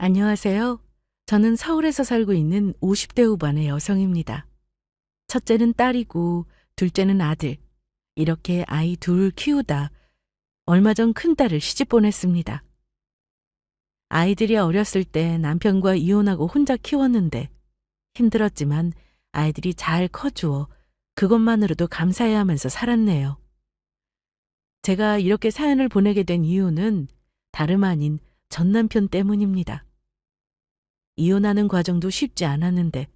안녕하세요. 저는 서울에서 살고 있는 50대 후반의 여성입니다. 첫째는 딸이고 둘째는 아들. 이렇게 아이 둘 키우다 얼마 전 큰딸을 시집 보냈습니다. 아이들이 어렸을 때 남편과 이혼하고 혼자 키웠는데 힘들었지만 아이들이 잘 커주어 그것만으로도 감사해 하면서 살았네요. 제가 이렇게 사연을 보내게 된 이유는 다름 아닌 전 남편 때문입니다. 이혼하는 과정도 쉽지 않았는데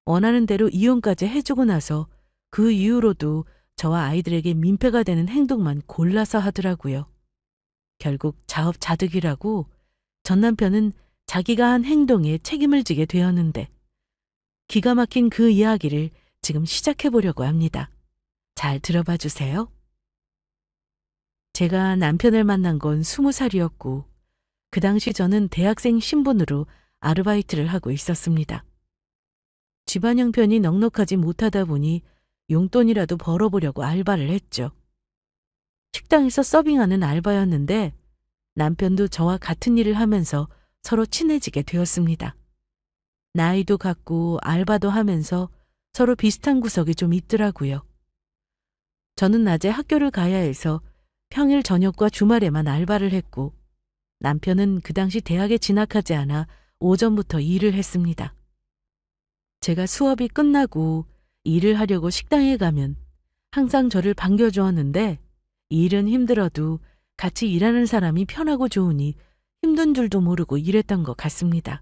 원하는 대로 이혼까지 해주고 나서 그 이후로도 저와 아이들에게 민폐가 되는 행동만 골라서 하더라고요. 결국 자업자득이라고 전 남편은 자기가 한 행동에 책임을 지게 되었는데 기가 막힌 그 이야기를 지금 시작해 보려고 합니다. 잘 들어봐 주세요. 제가 남편을 만난 건 20살이었고 그 당시 저는 대학생 신분으로 아르바이트를 하고 있었습니다. 집안 형편이 넉넉하지 못하다 보니 용돈이라도 벌어보려고 알바를 했죠. 식당에서 서빙하는 알바였는데 남편도 저와 같은 일을 하면서 서로 친해지게 되었습니다. 나이도 같고 알바도 하면서 서로 비슷한 구석이 좀 있더라고요. 저는 낮에 학교를 가야 해서 평일 저녁과 주말에만 알바를 했고 남편은 그 당시 대학에 진학하지 않아 오전부터 일을 했습니다. 제가 수업이 끝나고 일을 하려고 식당에 가면 항상 저를 반겨주었는데 일은 힘들어도 같이 일하는 사람이 편하고 좋으니 힘든 줄도 모르고 일했던 것 같습니다.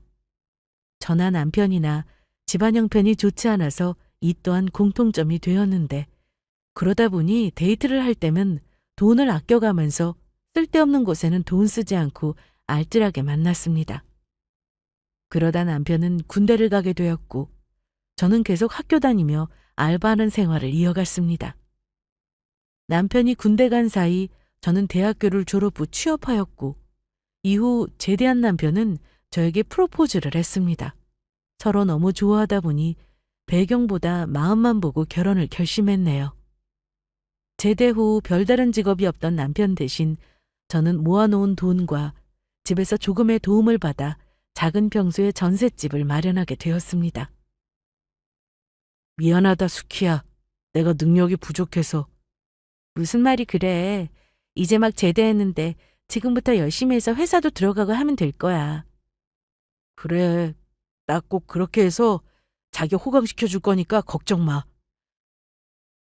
저나 남편이나 집안 형편이 좋지 않아서 이 또한 공통점이 되었는데 그러다 보니 데이트를 할 때면 돈을 아껴가면서 쓸데없는 곳에는 돈 쓰지 않고 알뜰하게 만났습니다. 그러다 남편은 군대를 가게 되었고 저는 계속 학교 다니며 알바하는 생활을 이어갔습니다. 남편이 군대 간 사이 저는 대학교를 졸업 후 취업하였고 이후 제대한 남편은 저에게 프로포즈를 했습니다. 서로 너무 좋아하다 보니 배경보다 마음만 보고 결혼을 결심했네요. 제대 후 별다른 직업이 없던 남편 대신 저는 모아놓은 돈과 집에서 조금의 도움을 받아 작은 평수의 전셋집을 마련하게 되었습니다. 미안하다, 수키야. 내가 능력이 부족해서. 무슨 말이 그래. 이제 막 제대했는데 지금부터 열심히 해서 회사도 들어가고 하면 될 거야. 그래. 나 꼭 그렇게 해서 자기 호강시켜 줄 거니까 걱정 마.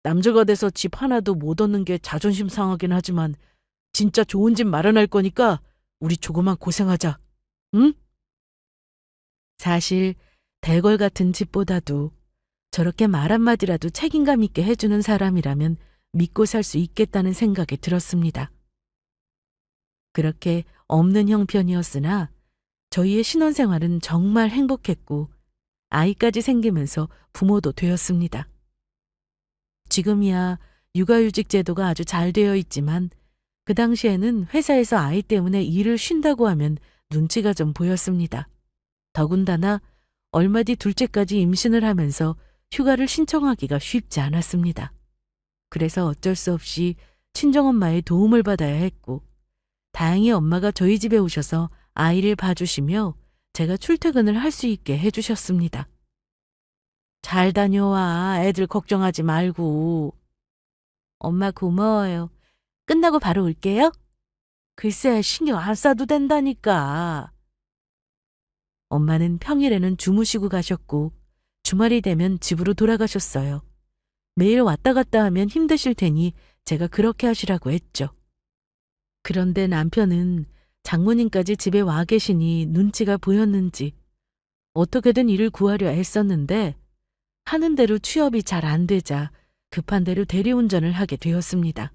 남자가 돼서 집 하나도 못 얻는 게 자존심 상하긴 하지만 진짜 좋은 집 마련할 거니까 우리 조금만 고생하자. 응? 사실 대궐 같은 집보다도 저렇게 말 한마디라도 책임감 있게 해주는 사람이라면 믿고 살 수 있겠다는 생각이 들었습니다. 그렇게 없는 형편이었으나 저희의 신혼생활은 정말 행복했고 아이까지 생기면서 부모도 되었습니다. 지금이야 육아휴직 제도가 아주 잘 되어 있지만 그 당시에는 회사에서 아이 때문에 일을 쉰다고 하면 눈치가 좀 보였습니다. 더군다나 얼마 뒤 둘째까지 임신을 하면서 휴가를 신청하기가 쉽지 않았습니다. 그래서 어쩔 수 없이 친정엄마의 도움을 받아야 했고 다행히 엄마가 저희 집에 오셔서 아이를 봐주시며 제가 출퇴근을 할 수 있게 해주셨습니다. 잘 다녀와. 애들 걱정하지 말고. 엄마 고마워요. 끝나고 바로 올게요. 글쎄 신경 안 써도 된다니까. 엄마는 평일에는 주무시고 가셨고 주말이 되면 집으로 돌아가셨어요. 매일 왔다 갔다 하면 힘드실 테니 제가 그렇게 하시라고 했죠. 그런데 남편은 장모님까지 집에 와 계시니 눈치가 보였는지 어떻게든 일을 구하려 했었는데 하는 대로 취업이 잘 안 되자 급한 대로 대리운전을 하게 되었습니다.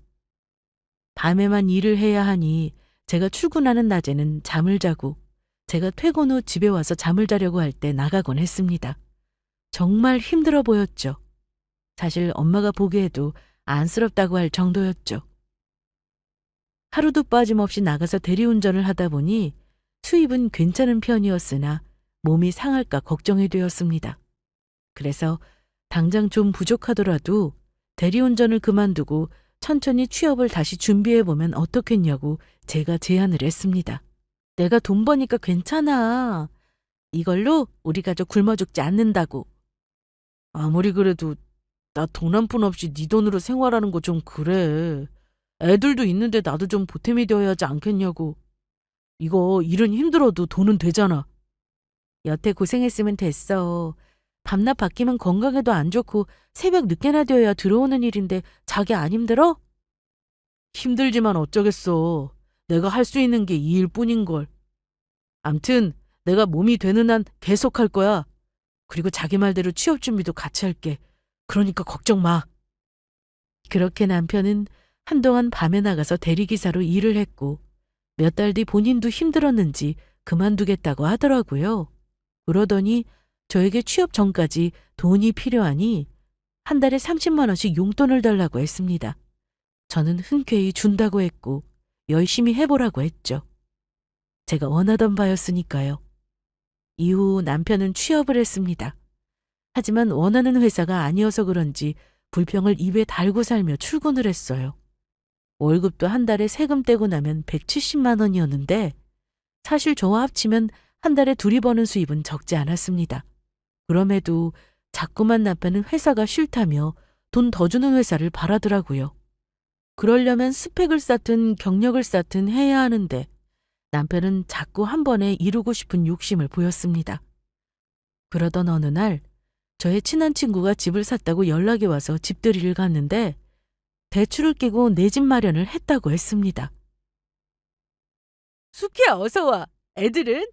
밤에만 일을 해야 하니 제가 출근하는 낮에는 잠을 자고 제가 퇴근 후 집에 와서 잠을 자려고 할 때 나가곤 했습니다. 정말 힘들어 보였죠. 사실 엄마가 보기에도 안쓰럽다고 할 정도였죠. 하루도 빠짐없이 나가서 대리운전을 하다 보니 수입은 괜찮은 편이었으나 몸이 상할까 걱정이 되었습니다. 그래서 당장 좀 부족하더라도 대리운전을 그만두고 천천히 취업을 다시 준비해보면 어떻겠냐고 제가 제안을 했습니다. 내가 돈 버니까 괜찮아. 이걸로 우리 가족 굶어 죽지 않는다고. 아무리 그래도 나 돈 한 푼 없이 네 돈으로 생활하는 거 좀 그래. 애들도 있는데 나도 좀 보탬이 되어야 하지 않겠냐고. 이거 일은 힘들어도 돈은 되잖아. 여태 고생했으면 됐어. 밤낮 바뀌면 건강에도 안 좋고 새벽 늦게나 되어야 들어오는 일인데 자기 안 힘들어? 힘들지만 어쩌겠어. 내가 할 수 있는 게 이 일뿐인걸. 암튼 내가 몸이 되는 한 계속 할 거야. 그리고 자기 말대로 취업 준비도 같이 할게. 그러니까 걱정 마. 그렇게 남편은 한동안 밤에 나가서 대리기사로 일을 했고 몇 달 뒤 본인도 힘들었는지 그만두겠다고 하더라고요. 그러더니 저에게 취업 전까지 돈이 필요하니 한 달에 30만 원씩 용돈을 달라고 했습니다. 저는 흔쾌히 준다고 했고 열심히 해보라고 했죠. 제가 원하던 바였으니까요. 이후 남편은 취업을 했습니다. 하지만 원하는 회사가 아니어서 그런지 불평을 입에 달고 살며 출근을 했어요. 월급도 한 달에 세금 떼고 나면 170만 원이었는데 사실 저와 합치면 한 달에 둘이 버는 수입은 적지 않았습니다. 그럼에도 자꾸만 남편은 회사가 싫다며 돈 더 주는 회사를 바라더라고요. 그러려면 스펙을 쌓든 경력을 쌓든 해야 하는데 남편은 자꾸 한 번에 이루고 싶은 욕심을 보였습니다. 그러던 어느 날 저의 친한 친구가 집을 샀다고 연락이 와서 집들이를 갔는데 대출을 끼고 내 집 마련을 했다고 했습니다. 수키야, 어서 와. 애들은?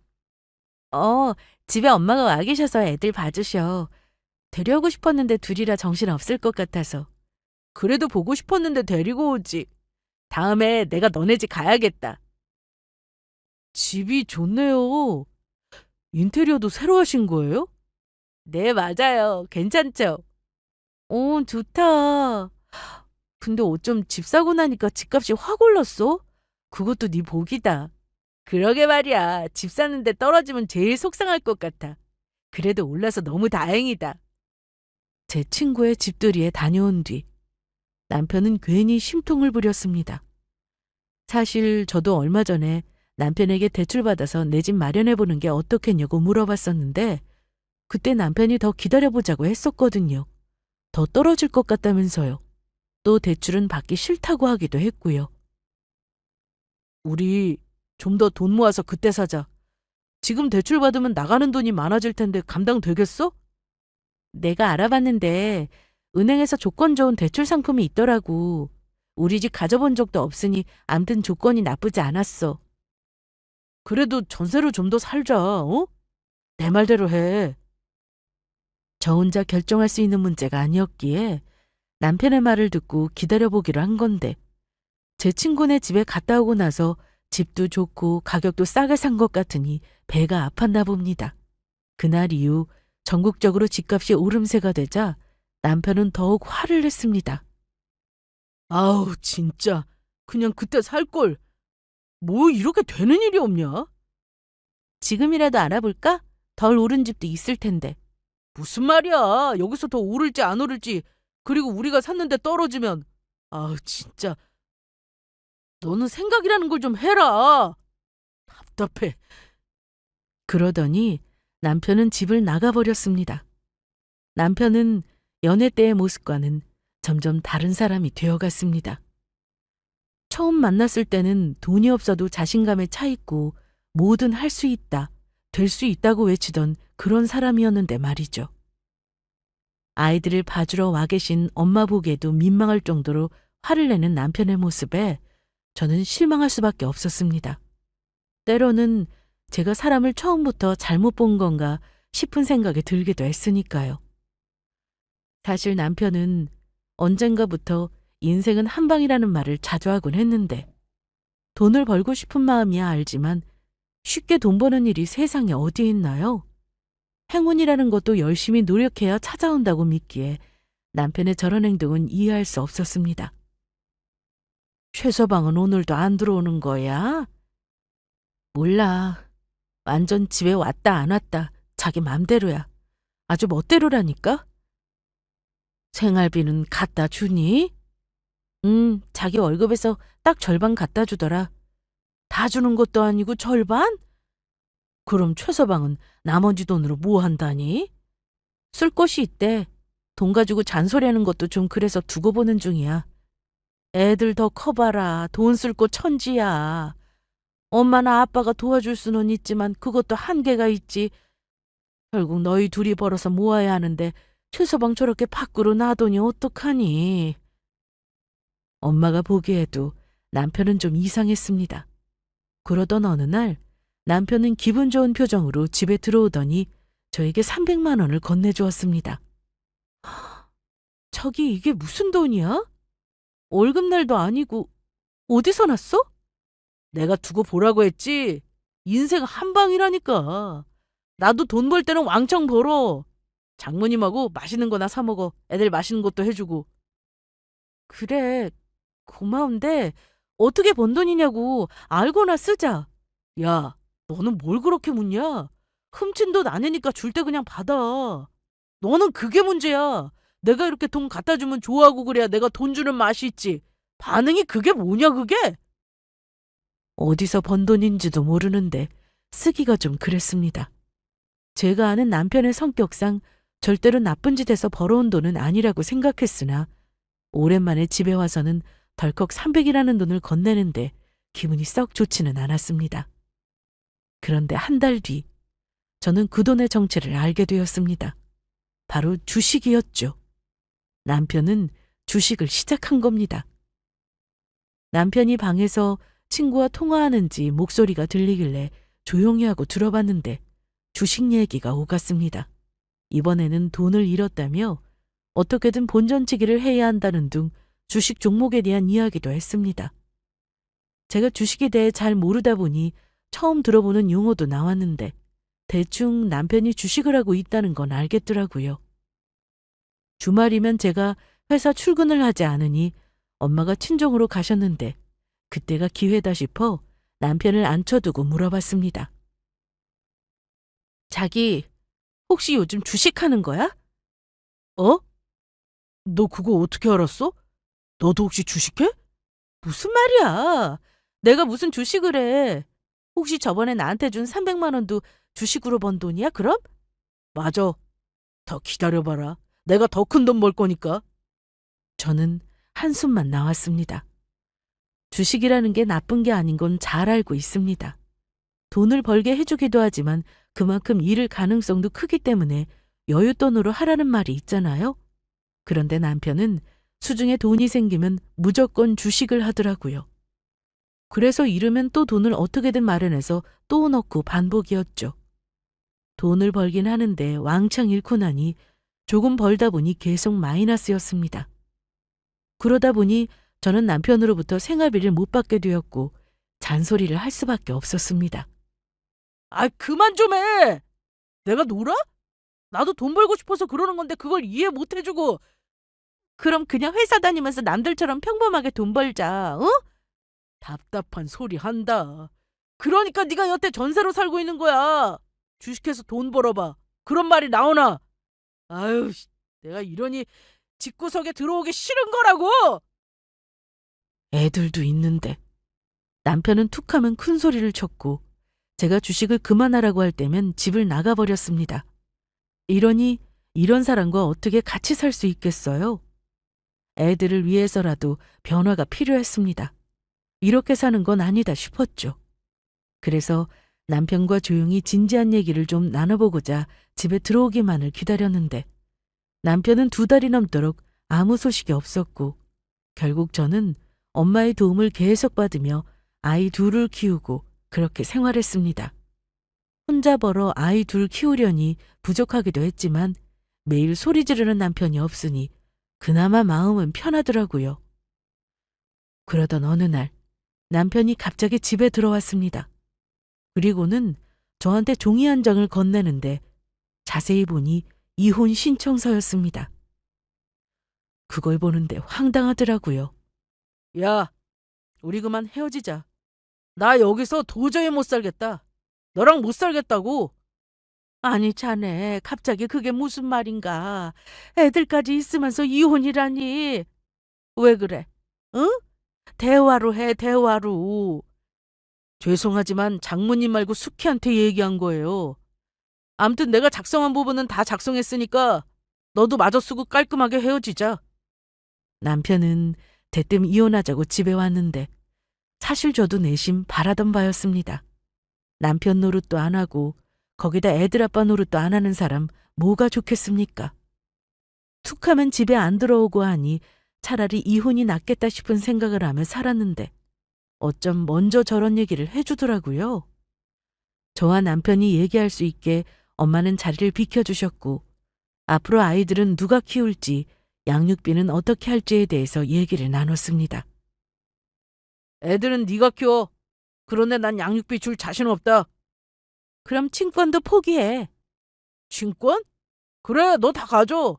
집에 엄마가 와 계셔서 애들 봐주셔. 데려오고 싶었는데 둘이라 정신 없을 것 같아서. 그래도 보고 싶었는데 데리고 오지. 다음에 내가 너네 집 가야겠다. 집이 좋네요. 인테리어도 새로 하신 거예요? 네, 맞아요. 괜찮죠? 좋다. 근데 어쩜 집 사고 나니까 집값이 확 올랐어? 그것도 네 복이다. 그러게 말이야. 집 사는데 떨어지면 제일 속상할 것 같아. 그래도 올라서 너무 다행이다. 제 친구의 집들이에 다녀온 뒤 남편은 괜히 심통을 부렸습니다. 사실 저도 얼마 전에 남편에게 대출받아서 내 집 마련해보는 게 어떻겠냐고 물어봤었는데 그때 남편이 더 기다려보자고 했었거든요. 더 떨어질 것 같다면서요. 또 대출은 받기 싫다고 하기도 했고요. 우리 좀 더 돈 모아서 그때 사자. 지금 대출 받으면 나가는 돈이 많아질 텐데 감당되겠어? 내가 알아봤는데 은행에서 조건 좋은 대출 상품이 있더라고. 우리 집 가져본 적도 없으니 암튼 조건이 나쁘지 않았어. 그래도 전세로 좀 더 살자, 어? 내 말대로 해. 저 혼자 결정할 수 있는 문제가 아니었기에 남편의 말을 듣고 기다려보기로 한 건데 제 친구네 집에 갔다 오고 나서 집도 좋고 가격도 싸게 산 것 같으니 배가 아팠나 봅니다. 그날 이후 전국적으로 집값이 오름세가 되자 남편은 더욱 화를 냈습니다. 아우 진짜 그냥 그때 살걸. 뭐 이렇게 되는 일이 없냐? 지금이라도 알아볼까? 덜 오른 집도 있을 텐데. 무슨 말이야. 여기서 더 오를지 안 오를지 그리고 우리가 샀는데 떨어지면 아우 진짜 너는 생각이라는 걸 좀 해라. 답답해. 그러더니 남편은 집을 나가버렸습니다. 남편은 연애 때의 모습과는 점점 다른 사람이 되어갔습니다. 처음 만났을 때는 돈이 없어도 자신감에 차 있고 뭐든 할 수 있다, 될 수 있다고 외치던 그런 사람이었는데 말이죠. 아이들을 봐주러 와 계신 엄마 보기에도 민망할 정도로 화를 내는 남편의 모습에 저는 실망할 수밖에 없었습니다. 때로는 제가 사람을 처음부터 잘못 본 건가 싶은 생각이 들기도 했으니까요. 사실 남편은 언젠가부터 인생은 한 방이라는 말을 자주 하곤 했는데 돈을 벌고 싶은 마음이야 알지만 쉽게 돈 버는 일이 세상에 어디 있나요? 행운이라는 것도 열심히 노력해야 찾아온다고 믿기에 남편의 저런 행동은 이해할 수 없었습니다. 최서방은 오늘도 안 들어오는 거야? 몰라. 완전 집에 왔다 안 왔다 자기 맘대로야. 아주 멋대로라니까? 생활비는 갖다 주니? 자기 월급에서 딱 절반 갖다 주더라. 다 주는 것도 아니고 절반? 그럼 최서방은 나머지 돈으로 뭐 한다니? 쓸 곳이 있대. 돈 가지고 잔소리하는 것도 좀 그래서 두고 보는 중이야. 애들 더 커봐라. 돈 쓸 곳 천지야. 엄마나 아빠가 도와줄 수는 있지만 그것도 한계가 있지. 결국 너희 둘이 벌어서 모아야 하는데 최서방 저렇게 밖으로 놔두니 어떡하니? 엄마가 보기에도 남편은 좀 이상했습니다. 그러던 어느 날 남편은 기분 좋은 표정으로 집에 들어오더니 저에게 300만 원을 건네주었습니다. 저기 이게 무슨 돈이야? 월급날도 아니고 어디서 났어? 내가 두고 보라고 했지. 인생 한 방이라니까. 나도 돈 벌 때는 왕창 벌어. 장모님하고 맛있는 거나 사 먹어. 애들 맛있는 것도 해주고. 그래, 고마운데 어떻게 번 돈이냐고. 알고나 쓰자. 야, 너는 뭘 그렇게 묻냐? 훔친 돈 아니니까 줄 때 그냥 받아. 너는 그게 문제야. 내가 이렇게 돈 갖다 주면 좋아하고 그래야 내가 돈 주는 맛이 있지. 반응이 그게 뭐냐 그게? 어디서 번 돈인지도 모르는데 쓰기가 좀 그랬습니다. 제가 아는 남편의 성격상 절대로 나쁜 짓에서 벌어온 돈은 아니라고 생각했으나 오랜만에 집에 와서는 덜컥 300이라는 돈을 건네는데 기분이 썩 좋지는 않았습니다. 그런데 한 달 뒤 저는 그 돈의 정체를 알게 되었습니다. 바로 주식이었죠. 남편은 주식을 시작한 겁니다. 남편이 방에서 친구와 통화하는지 목소리가 들리길래 조용히 하고 들어봤는데 주식 얘기가 오갔습니다. 이번에는 돈을 잃었다며 어떻게든 본전치기를 해야 한다는 둥 주식 종목에 대한 이야기도 했습니다. 제가 주식에 대해 잘 모르다 보니 처음 들어보는 용어도 나왔는데 대충 남편이 주식을 하고 있다는 건 알겠더라고요. 주말이면 제가 회사 출근을 하지 않으니 엄마가 친정으로 가셨는데 그때가 기회다 싶어 남편을 앉혀두고 물어봤습니다. 자기, 혹시 요즘 주식하는 거야? 어? 너 그거 어떻게 알았어? 너도 혹시 주식해? 무슨 말이야? 내가 무슨 주식을 해? 혹시 저번에 나한테 준 300만 원도 주식으로 번 돈이야, 그럼? 맞아. 더 기다려봐라. 내가 더 큰 돈 벌 거니까. 저는 한숨만 나왔습니다. 주식이라는 게 나쁜 게 아닌 건 잘 알고 있습니다. 돈을 벌게 해주기도 하지만 그만큼 잃을 가능성도 크기 때문에 여윳돈으로 하라는 말이 있잖아요. 그런데 남편은 수중에 돈이 생기면 무조건 주식을 하더라고요. 그래서 잃으면 또 돈을 어떻게든 마련해서 또 넣고 반복이었죠. 돈을 벌긴 하는데 왕창 잃고 나니 조금 벌다 보니 계속 마이너스였습니다. 그러다 보니 저는 남편으로부터 생활비를 못 받게 되었고 잔소리를 할 수밖에 없었습니다. 아, 그만 좀 해! 내가 놀아? 나도 돈 벌고 싶어서 그러는 건데 그걸 이해 못 해주고. 그럼 그냥 회사 다니면서 남들처럼 평범하게 돈 벌자, 어? 답답한 소리 한다. 그러니까 네가 여태 전세로 살고 있는 거야. 주식해서 돈 벌어봐. 그런 말이 나오나? 아유, 내가 이러니 집구석에 들어오기 싫은 거라고! 애들도 있는데. 남편은 툭하면 큰 소리를 쳤고 제가 주식을 그만하라고 할 때면 집을 나가버렸습니다. 이러니 이런 사람과 어떻게 같이 살 수 있겠어요? 애들을 위해서라도 변화가 필요했습니다. 이렇게 사는 건 아니다 싶었죠. 그래서 남편과 조용히 진지한 얘기를 좀 나눠보고자 집에 들어오기만을 기다렸는데 남편은 2달이 넘도록 아무 소식이 없었고 결국 저는 엄마의 도움을 계속 받으며 아이 둘을 키우고 그렇게 생활했습니다. 혼자 벌어 아이 둘 키우려니 부족하기도 했지만 매일 소리 지르는 남편이 없으니 그나마 마음은 편하더라고요. 그러던 어느 날 남편이 갑자기 집에 들어왔습니다. 그리고는 저한테 종이 한 장을 건네는데 자세히 보니 이혼 신청서였습니다. 그걸 보는데 황당하더라고요. 야, 우리 그만 헤어지자. 나 여기서 도저히 못 살겠다. 너랑 못 살겠다고. 아니 자네 갑자기 그게 무슨 말인가. 애들까지 있으면서 이혼이라니. 왜 그래? 응? 대화로 해, 대화로. 죄송하지만 장모님 말고 숙희한테 얘기한 거예요. 암튼 내가 작성한 부분은 다 작성했으니까 너도 마저 쓰고 깔끔하게 헤어지자. 남편은 대뜸 이혼하자고 집에 왔는데 사실 저도 내심 바라던 바였습니다. 남편 노릇도 안 하고 거기다 애들 아빠 노릇도 안 하는 사람 뭐가 좋겠습니까? 툭하면 집에 안 들어오고 하니 차라리 이혼이 낫겠다 싶은 생각을 하며 살았는데 어쩜 먼저 저런 얘기를 해주더라고요. 저와 남편이 얘기할 수 있게 엄마는 자리를 비켜주셨고 앞으로 아이들은 누가 키울지 양육비는 어떻게 할지에 대해서 얘기를 나눴습니다. 애들은 네가 키워. 그런데 난 양육비 줄 자신 없다. 그럼 친권도 포기해. 친권? 그래, 너 다 가져.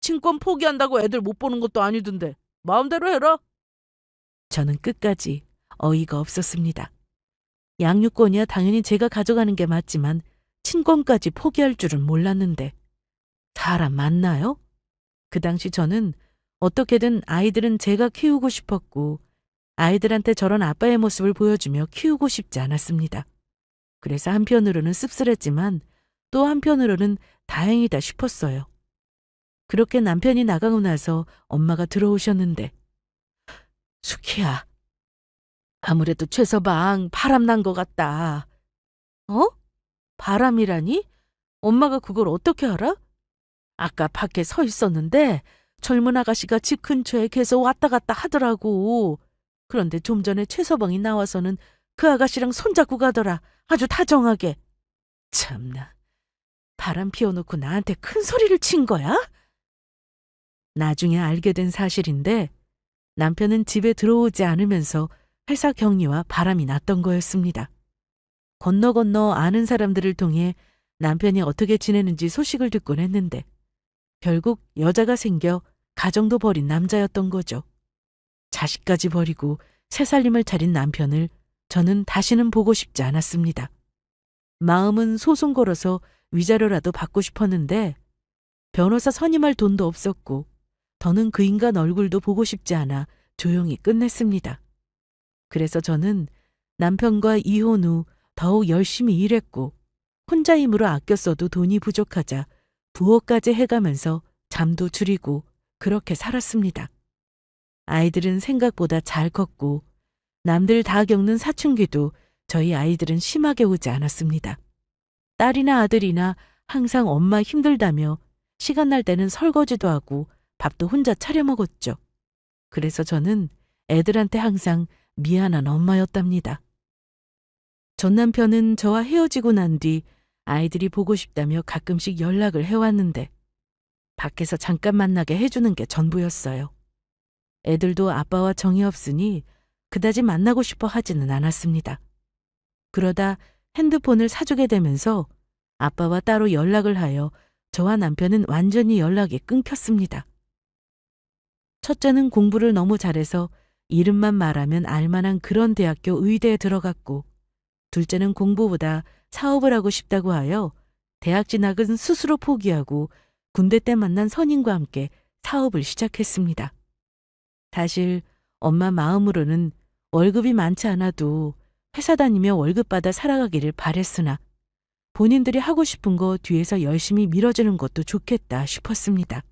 친권 포기한다고 애들 못 보는 것도 아니던데. 마음대로 해라. 저는 끝까지 어이가 없었습니다. 양육권이야 당연히 제가 가져가는 게 맞지만 친권까지 포기할 줄은 몰랐는데 사람 맞나요? 그 당시 저는 어떻게든 아이들은 제가 키우고 싶었고 아이들한테 저런 아빠의 모습을 보여주며 키우고 싶지 않았습니다. 그래서 한편으로는 씁쓸했지만 또 한편으로는 다행이다 싶었어요. 그렇게 남편이 나가고 나서 엄마가 들어오셨는데 숙희야, 아무래도 최서방 바람난 것 같다. 어? 바람이라니? 엄마가 그걸 어떻게 알아? 아까 밖에 서 있었는데 젊은 아가씨가 집 근처에 계속 왔다 갔다 하더라고. 그런데 좀 전에 최서방이 나와서는 그 아가씨랑 손잡고 가더라. 아주 다정하게. 참나, 바람 피워놓고 나한테 큰 소리를 친 거야? 나중에 알게 된 사실인데 남편은 집에 들어오지 않으면서 회사 격리와 바람이 났던 거였습니다. 건너 아는 사람들을 통해 남편이 어떻게 지내는지 소식을 듣곤 했는데 결국 여자가 생겨 가정도 버린 남자였던 거죠. 자식까지 버리고 새 살림을 차린 남편을 저는 다시는 보고 싶지 않았습니다. 마음은 소송 걸어서 위자료라도 받고 싶었는데 변호사 선임할 돈도 없었고 더는 그 인간 얼굴도 보고 싶지 않아 조용히 끝냈습니다. 그래서 저는 남편과 이혼 후 더욱 열심히 일했고 혼자 힘으로 아껴 써도 돈이 부족하자 부업까지 해가면서 잠도 줄이고 그렇게 살았습니다. 아이들은 생각보다 잘 컸고 남들 다 겪는 사춘기도 저희 아이들은 심하게 오지 않았습니다. 딸이나 아들이나 항상 엄마 힘들다며 시간 날 때는 설거지도 하고 밥도 혼자 차려 먹었죠. 그래서 저는 애들한테 항상 미안한 엄마였답니다. 전 남편은 저와 헤어지고 난 뒤 아이들이 보고 싶다며 가끔씩 연락을 해왔는데 밖에서 잠깐 만나게 해주는 게 전부였어요. 애들도 아빠와 정이 없으니 그다지 만나고 싶어 하지는 않았습니다. 그러다 핸드폰을 사주게 되면서 아빠와 따로 연락을 하여 저와 남편은 완전히 연락이 끊겼습니다. 첫째는 공부를 너무 잘해서 이름만 말하면 알만한 그런 대학교 의대에 들어갔고 둘째는 공부보다 사업을 하고 싶다고 하여 대학 진학은 스스로 포기하고 군대 때 만난 선임과 함께 사업을 시작했습니다. 사실 엄마 마음으로는 월급이 많지 않아도 회사 다니며 월급 받아 살아가기를 바랬으나 본인들이 하고 싶은 거 뒤에서 열심히 밀어주는 것도 좋겠다 싶었습니다.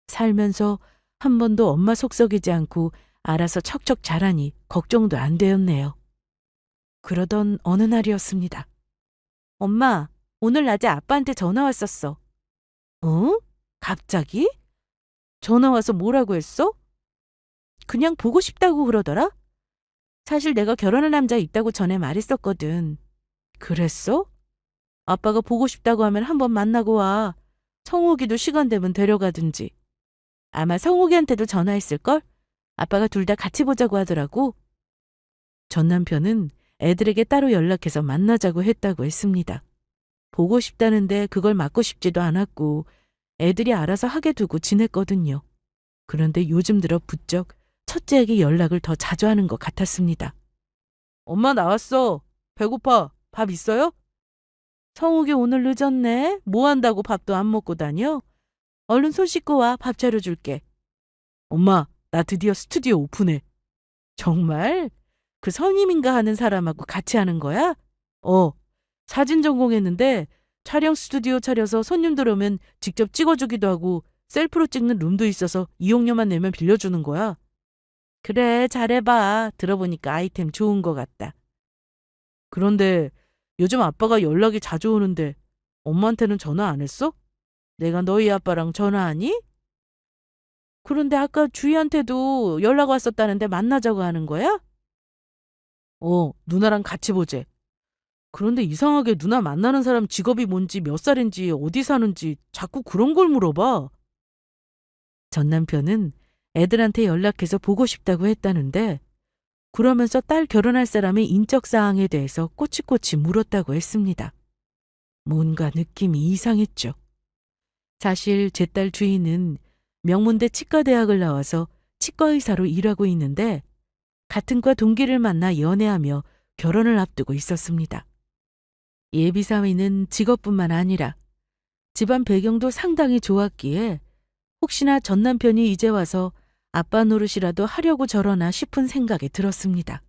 살면서 한 번도 엄마 속썩이지 않고 알아서 척척 자라니 걱정도 안 되었네요. 그러던 어느 날이었습니다. 엄마, 오늘 낮에 아빠한테 전화 왔었어. 어? 갑자기? 전화 와서 뭐라고 했어? 그냥 보고 싶다고 그러더라? 사실 내가 결혼할 남자 있다고 전에 말했었거든. 그랬어? 아빠가 보고 싶다고 하면 한번 만나고 와. 성욱이도 시간 되면 데려가든지. 아마 성욱이한테도 전화했을걸? 아빠가 둘 다 같이 보자고 하더라고. 전 남편은 애들에게 따로 연락해서 만나자고 했다고 했습니다. 보고 싶다는데 그걸 막고 싶지도 않았고 애들이 알아서 하게 두고 지냈거든요. 그런데 요즘 들어 부쩍 첫째에게 연락을 더 자주 하는 것 같았습니다. 엄마 나왔어. 배고파. 밥 있어요? 성욱이 오늘 늦었네. 뭐 한다고 밥도 안 먹고 다녀? 얼른 손 씻고 와. 밥 차려줄게. 엄마, 나 드디어 스튜디오 오픈해. 정말? 그 선임인가 하는 사람하고 같이 하는 거야? 사진 전공했는데 촬영 스튜디오 차려서 손님들 오면 직접 찍어주기도 하고 셀프로 찍는 룸도 있어서 이용료만 내면 빌려주는 거야. 그래, 잘해봐. 들어보니까 아이템 좋은 거 같다. 그런데 요즘 아빠가 연락이 자주 오는데 엄마한테는 전화 안 했어? 내가 너희 아빠랑 전화하니? 그런데 아까 주희한테도 연락 왔었다는데 만나자고 하는 거야? 누나랑 같이 보재. 그런데 이상하게 누나 만나는 사람 직업이 뭔지 몇 살인지 어디 사는지 자꾸 그런 걸 물어봐. 전 남편은 애들한테 연락해서 보고 싶다고 했다는데 그러면서 딸 결혼할 사람의 인적 사항에 대해서 꼬치꼬치 물었다고 했습니다. 뭔가 느낌이 이상했죠. 사실 제 딸 주희는 명문대 치과대학을 나와서 치과의사로 일하고 있는데 같은 과 동기를 만나 연애하며 결혼을 앞두고 있었습니다. 예비사위는 직업뿐만 아니라 집안 배경도 상당히 좋았기에 혹시나 전 남편이 이제 와서 아빠 노릇이라도 하려고 저러나 싶은 생각이 들었습니다.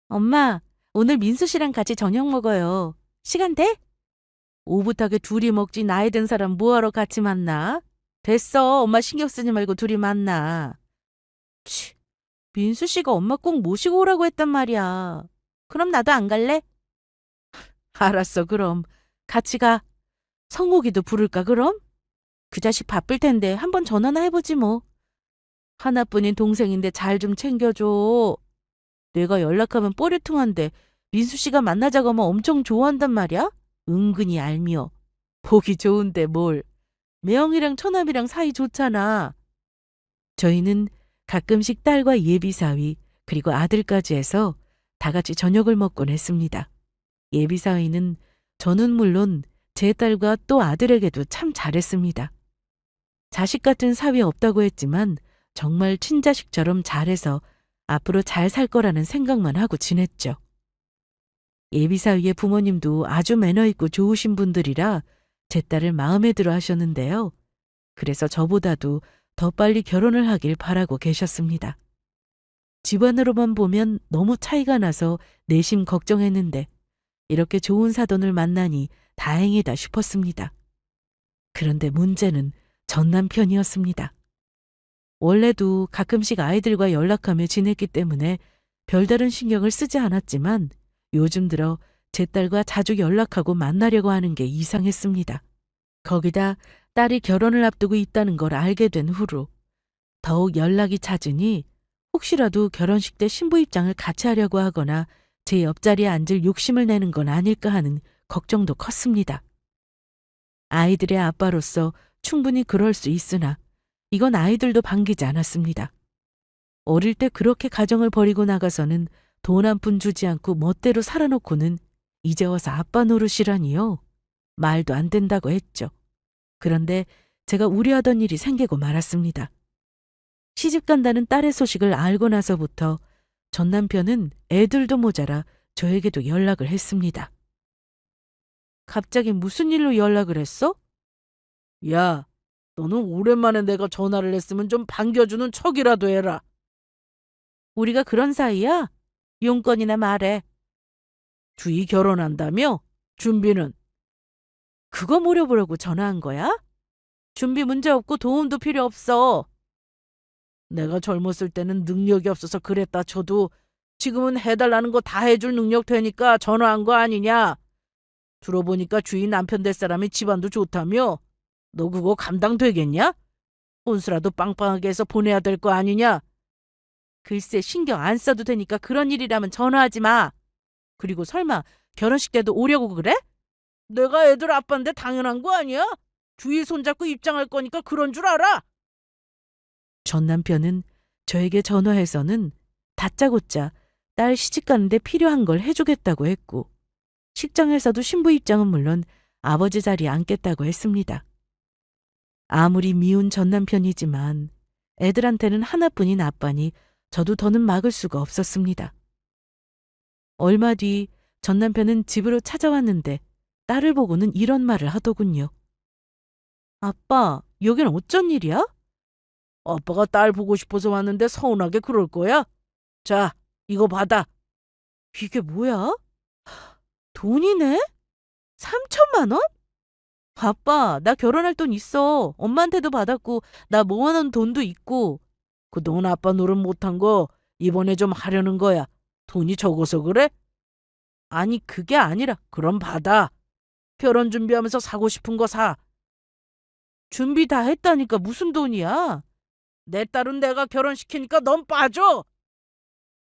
엄마, 오늘 민수 씨랑 같이 저녁 먹어요. 시간 돼? 오붓하게 둘이 먹지 나이 든 사람 뭐하러 같이 만나? 됐어, 엄마 신경 쓰지 말고 둘이 만나. 치, 민수 씨가 엄마 꼭 모시고 오라고 했단 말이야. 그럼 나도 안 갈래? 알았어, 그럼. 같이 가. 성욱이도 부를까, 그럼? 그 자식 바쁠 텐데 한번 전화나 해보지 뭐. 하나뿐인 동생인데 잘 좀 챙겨줘. 내가 연락하면 뽀리퉁한데 민수 씨가 만나자고 하면 엄청 좋아한단 말이야? 은근히 얄미워. 보기 좋은데 뭘. 매형이랑 처남이랑 사이 좋잖아. 저희는 가끔씩 딸과 예비사위 그리고 아들까지 해서 다 같이 저녁을 먹곤 했습니다. 예비사위는 저는 물론 제 딸과 또 아들에게도 참 잘했습니다. 자식 같은 사위 없다고 했지만 정말 친자식처럼 잘해서 앞으로 잘 살 거라는 생각만 하고 지냈죠. 예비사위의 부모님도 아주 매너 있고 좋으신 분들이라 제 딸을 마음에 들어 하셨는데요. 그래서 저보다도 더 빨리 결혼을 하길 바라고 계셨습니다. 집안으로만 보면 너무 차이가 나서 내심 걱정했는데 이렇게 좋은 사돈을 만나니 다행이다 싶었습니다. 그런데 문제는 전 남편이었습니다. 원래도 가끔씩 아이들과 연락하며 지냈기 때문에 별다른 신경을 쓰지 않았지만 요즘 들어 제 딸과 자주 연락하고 만나려고 하는 게 이상했습니다. 거기다 딸이 결혼을 앞두고 있다는 걸 알게 된 후로 더욱 연락이 잦으니 혹시라도 결혼식 때 신부 입장을 같이 하려고 하거나 제 옆자리에 앉을 욕심을 내는 건 아닐까 하는 걱정도 컸습니다. 아이들의 아빠로서 충분히 그럴 수 있으나 이건 아이들도 반기지 않았습니다. 어릴 때 그렇게 가정을 버리고 나가서는 돈 한 푼 주지 않고 멋대로 살아놓고는 이제 와서 아빠 노릇이라니요. 말도 안 된다고 했죠. 그런데 제가 우려하던 일이 생기고 말았습니다. 시집 간다는 딸의 소식을 알고 나서부터 전 남편은 애들도 모자라 저에게도 연락을 했습니다. 갑자기 무슨 일로 연락을 했어? 야, 너는 오랜만에 내가 전화를 했으면 좀 반겨주는 척이라도 해라. 우리가 그런 사이야? 용건이나 말해. 주희 결혼한다며? 준비는? 그거 물어보려고 전화한 거야? 준비 문제 없고 도움도 필요 없어. 내가 젊었을 때는 능력이 없어서 그랬다 쳐도 지금은 해달라는 거 다 해줄 능력 되니까 전화한 거 아니냐? 들어보니까 주희 남편 될 사람이 집안도 좋다며? 너 그거 감당되겠냐? 혼수라도 빵빵하게 해서 보내야 될 거 아니냐? 글쎄 신경 안 써도 되니까 그런 일이라면 전화하지 마. 그리고 설마 결혼식 때도 오려고 그래? 내가 애들 아빠인데 당연한 거 아니야? 주희 손잡고 입장할 거니까 그런 줄 알아. 전 남편은 저에게 전화해서는 다짜고짜 딸 시집 가는데 필요한 걸 해주겠다고 했고 식장에서도 신부 입장은 물론 아버지 자리에 앉겠다고 했습니다. 아무리 미운 전 남편이지만 애들한테는 하나뿐인 아빠니 저도 더는 막을 수가 없었습니다. 얼마 뒤 전 남편은 집으로 찾아왔는데 딸을 보고는 이런 말을 하더군요. 아빠, 여긴 어쩐 일이야? 아빠가 딸 보고 싶어서 왔는데 서운하게 그럴 거야? 자, 이거 받아. 이게 뭐야? 돈이네? 3천만 원? 아빠, 나 결혼할 돈 있어. 엄마한테도 받았고, 나 모아놓은 돈도 있고. 그동안 아빠 노릇 못한 거 이번에 좀 하려는 거야. 돈이 적어서 그래? 아니, 그게 아니라, 그럼 받아. 결혼 준비하면서 사고 싶은 거 사. 준비 다 했다니까 무슨 돈이야? 내 딸은 내가 결혼시키니까 넌 빠져.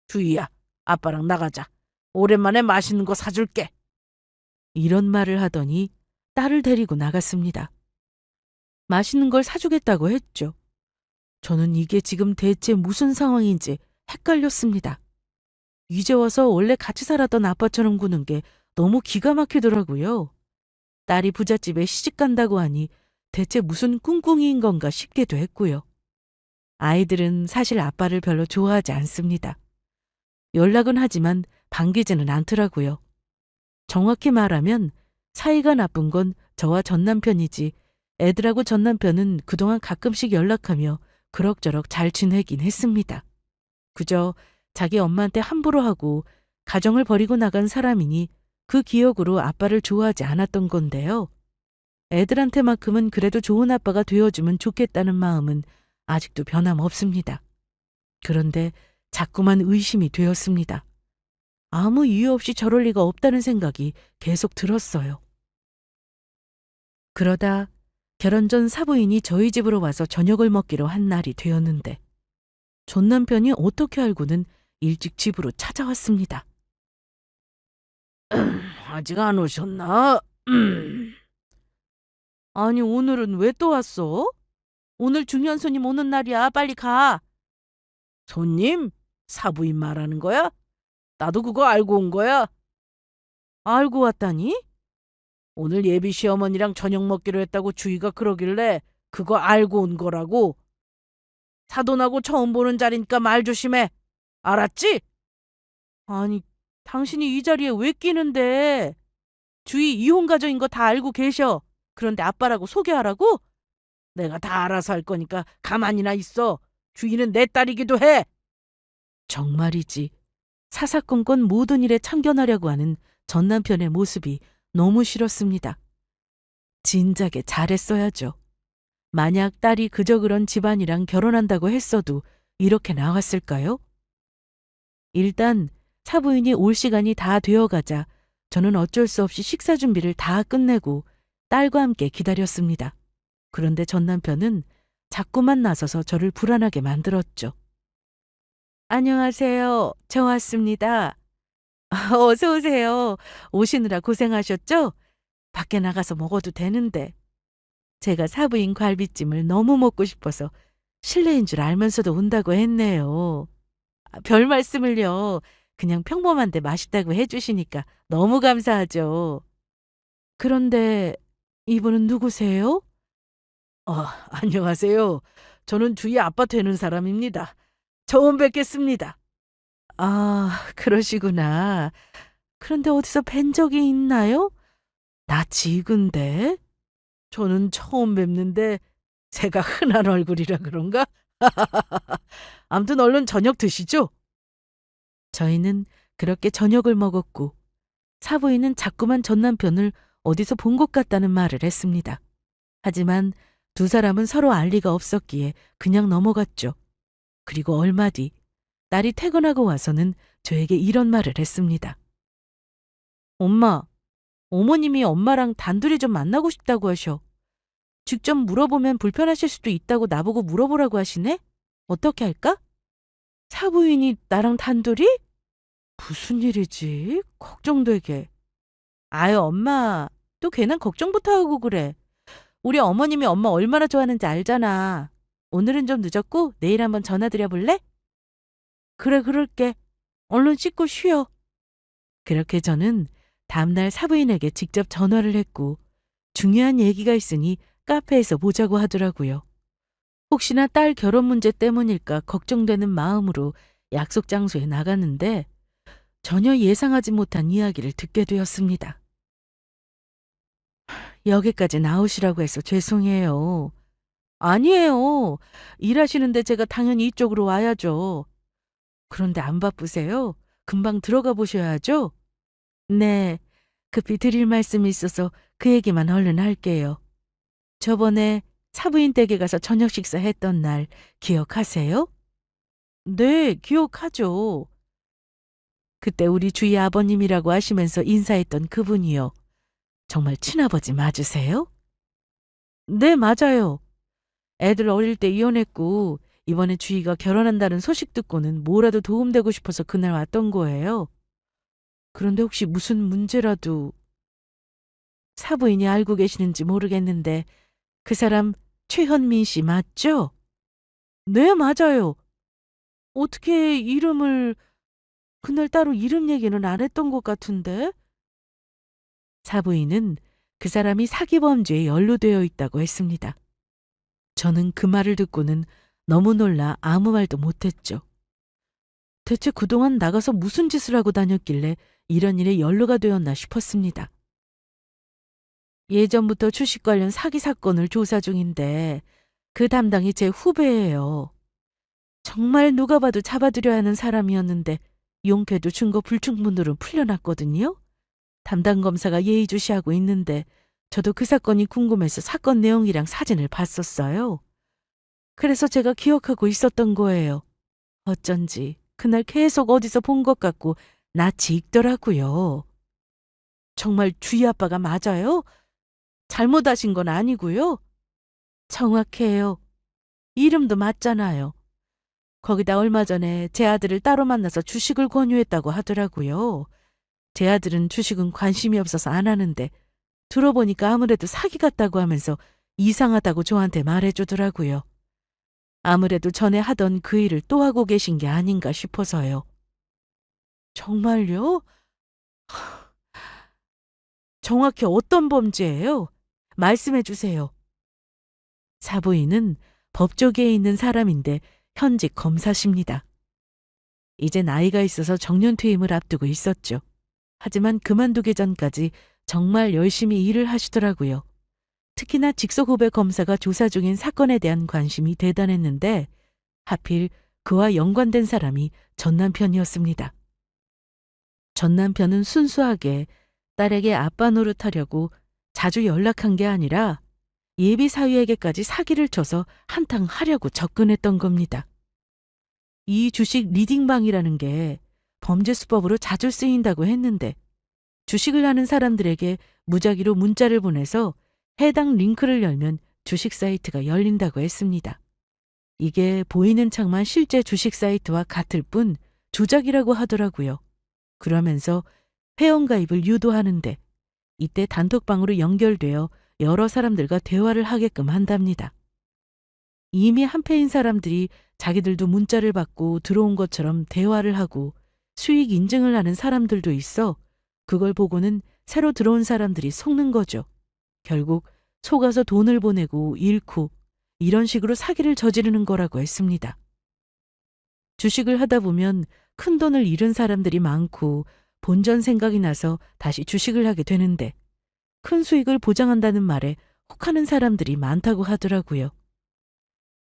주희야, 아빠랑 나가자. 오랜만에 맛있는 거 사줄게. 이런 말을 하더니 딸을 데리고 나갔습니다. 맛있는 걸 사주겠다고 했죠. 저는 이게 지금 대체 무슨 상황인지 헷갈렸습니다. 이제 와서 원래 같이 살았던 아빠처럼 구는 게 너무 기가 막히더라고요. 딸이 부잣집에 시집 간다고 하니 대체 무슨 꿍꿍이인 건가 싶기도 했고요. 아이들은 사실 아빠를 별로 좋아하지 않습니다. 연락은 하지만 반기지는 않더라고요. 정확히 말하면 사이가 나쁜 건 저와 전 남편이지 애들하고 전 남편은 그동안 가끔씩 연락하며 그럭저럭 잘 지내긴 했습니다. 그저 자기 엄마한테 함부로 하고 가정을 버리고 나간 사람이니 그 기억으로 아빠를 좋아하지 않았던 건데요. 애들한테만큼은 그래도 좋은 아빠가 되어주면 좋겠다는 마음은 아직도 변함없습니다. 그런데 자꾸만 의심이 되었습니다. 아무 이유 없이 저럴 리가 없다는 생각이 계속 들었어요. 그러다 결혼 전 사부인이 저희 집으로 와서 저녁을 먹기로 한 날이 되었는데 전 남편이 어떻게 알고는 일찍 집으로 찾아왔습니다. 아직 안 오셨나? 아니 오늘은 왜 또 왔어? 오늘 중요한 손님 오는 날이야. 빨리 가. 손님? 사부인 말하는 거야? 나도 그거 알고 온 거야. 알고 왔다니? 오늘 예비 시어머니랑 저녁 먹기로 했다고 주희가 그러길래 그거 알고 온 거라고. 사돈하고 처음 보는 자리니까 말 조심해. 알았지? 아니, 당신이 이 자리에 왜 끼는데? 주희 이혼 가정인 거 다 알고 계셔. 그런데 아빠라고 소개하라고? 내가 다 알아서 할 거니까 가만히나 있어. 주희는 내 딸이기도 해. 정말이지. 사사건건 모든 일에 참견하려고 하는 전 남편의 모습이 너무 싫었습니다. 진작에 잘했어야죠. 만약 딸이 그저 그런 집안이랑 결혼한다고 했어도 이렇게 나왔을까요? 일단 사부인이 올 시간이 다 되어가자 저는 어쩔 수 없이 식사 준비를 다 끝내고 딸과 함께 기다렸습니다. 그런데 전 남편은 자꾸만 나서서 저를 불안하게 만들었죠. 안녕하세요. 저 왔습니다. 어서 오세요. 오시느라 고생하셨죠? 밖에 나가서 먹어도 되는데. 제가 사부인 갈비찜을 너무 먹고 싶어서 실례인 줄 알면서도 온다고 했네요. 별 말씀을요. 그냥 평범한데 맛있다고 해주시니까 너무 감사하죠. 그런데 이분은 누구세요? 안녕하세요. 저는 주희 아빠 되는 사람입니다. 처음 뵙겠습니다. 아, 그러시구나. 그런데 어디서 뵌 적이 있나요? 낯이 익은데? 저는 처음 뵙는데 제가 흔한 얼굴이라 그런가? 암튼 얼른 저녁 드시죠. 저희는 그렇게 저녁을 먹었고 사부인은 자꾸만 전 남편을 어디서 본 것 같다는 말을 했습니다. 하지만 두 사람은 서로 알 리가 없었기에 그냥 넘어갔죠. 그리고 얼마 뒤 딸이 퇴근하고 와서는 저에게 이런 말을 했습니다. 엄마, 어머님이 엄마랑 단둘이 좀 만나고 싶다고 하셔. 직접 물어보면 불편하실 수도 있다고 나보고 물어보라고 하시네? 어떻게 할까? 사부인이 나랑 단둘이? 무슨 일이지? 걱정되게. 아유, 엄마, 또 괜한 걱정부터 하고 그래. 우리 어머님이 엄마 얼마나 좋아하는지 알잖아. 오늘은 좀 늦었고 내일 한번 전화드려 볼래? 그래, 그럴게. 얼른 씻고 쉬어. 그렇게 저는 다음날 사부인에게 직접 전화를 했고 중요한 얘기가 있으니 카페에서 보자고 하더라고요. 혹시나 딸 결혼 문제 때문일까 걱정되는 마음으로 약속 장소에 나갔는데 전혀 예상하지 못한 이야기를 듣게 되었습니다. 여기까지 나오시라고 해서 죄송해요. 아니에요. 일하시는데 제가 당연히 이쪽으로 와야죠. 그런데 안 바쁘세요? 금방 들어가 보셔야죠? 네, 급히 드릴 말씀이 있어서 그 얘기만 얼른 할게요. 저번에 사부인 댁에 가서 저녁 식사했던 날 기억하세요? 네, 기억하죠. 그때 우리 주위 아버님이라고 하시면서 인사했던 그분이요. 정말 친아버지 맞으세요? 네, 맞아요. 애들 어릴 때 이혼했고 이번에 주희가 결혼한다는 소식 듣고는 뭐라도 도움되고 싶어서 그날 왔던 거예요. 그런데 혹시 무슨 문제라도 사부인이 알고 계시는지 모르겠는데 그 사람 최현민 씨 맞죠? 네, 맞아요. 어떻게 이름을 그날 따로 이름 얘기는 안 했던 것 같은데? 사부인은 그 사람이 사기 범죄에 연루되어 있다고 했습니다. 저는 그 말을 듣고는 너무 놀라 아무 말도 못했죠. 대체 그동안 나가서 무슨 짓을 하고 다녔길래 이런 일에 연루가 되었나 싶었습니다. 예전부터 주식 관련 사기 사건을 조사 중인데 그 담당이 제 후배예요. 정말 누가 봐도 잡아들여야 하는 사람이었는데 용케도 증거 불충분으로 풀려났거든요. 담당 검사가 예의주시하고 있는데 저도 그 사건이 궁금해서 사건 내용이랑 사진을 봤었어요. 그래서 제가 기억하고 있었던 거예요. 어쩐지 그날 계속 어디서 본 것 같고 낯이 익더라고요. 정말 주희 아빠가 맞아요? 잘못하신 건 아니고요. 정확해요. 이름도 맞잖아요. 거기다 얼마 전에 제 아들을 따로 만나서 주식을 권유했다고 하더라고요. 제 아들은 주식은 관심이 없어서 안 하는데 들어보니까 아무래도 사기 같다고 하면서 이상하다고 저한테 말해주더라고요. 아무래도 전에 하던 그 일을 또 하고 계신 게 아닌가 싶어서요. 정말요? 정확히 어떤 범죄예요? 말씀해 주세요. 사부인은 법조계에 있는 사람인데 현직 검사십니다. 이제 나이가 있어서 정년퇴임을 앞두고 있었죠. 하지만 그만두기 전까지 정말 열심히 일을 하시더라고요. 특히나 직속 후배 검사가 조사 중인 사건에 대한 관심이 대단했는데 하필 그와 연관된 사람이 전 남편이었습니다. 전 남편은 순수하게 딸에게 아빠 노릇하려고 자주 연락한 게 아니라 예비 사위에게까지 사기를 쳐서 한탕 하려고 접근했던 겁니다. 이 주식 리딩방이라는 게 범죄 수법으로 자주 쓰인다고 했는데 주식을 하는 사람들에게 무작위로 문자를 보내서 해당 링크를 열면 주식 사이트가 열린다고 했습니다. 이게 보이는 창만 실제 주식 사이트와 같을 뿐 조작이라고 하더라고요. 그러면서 회원가입을 유도하는데 이때 단톡방으로 연결되어 여러 사람들과 대화를 하게끔 한답니다. 이미 한패인 사람들이 자기들도 문자를 받고 들어온 것처럼 대화를 하고 수익 인증을 하는 사람들도 있어 그걸 보고는 새로 들어온 사람들이 속는 거죠. 결국 속아서 돈을 보내고 잃고 이런 식으로 사기를 저지르는 거라고 했습니다. 주식을 하다 보면 큰 돈을 잃은 사람들이 많고 본전 생각이 나서 다시 주식을 하게 되는데 큰 수익을 보장한다는 말에 혹하는 사람들이 많다고 하더라고요.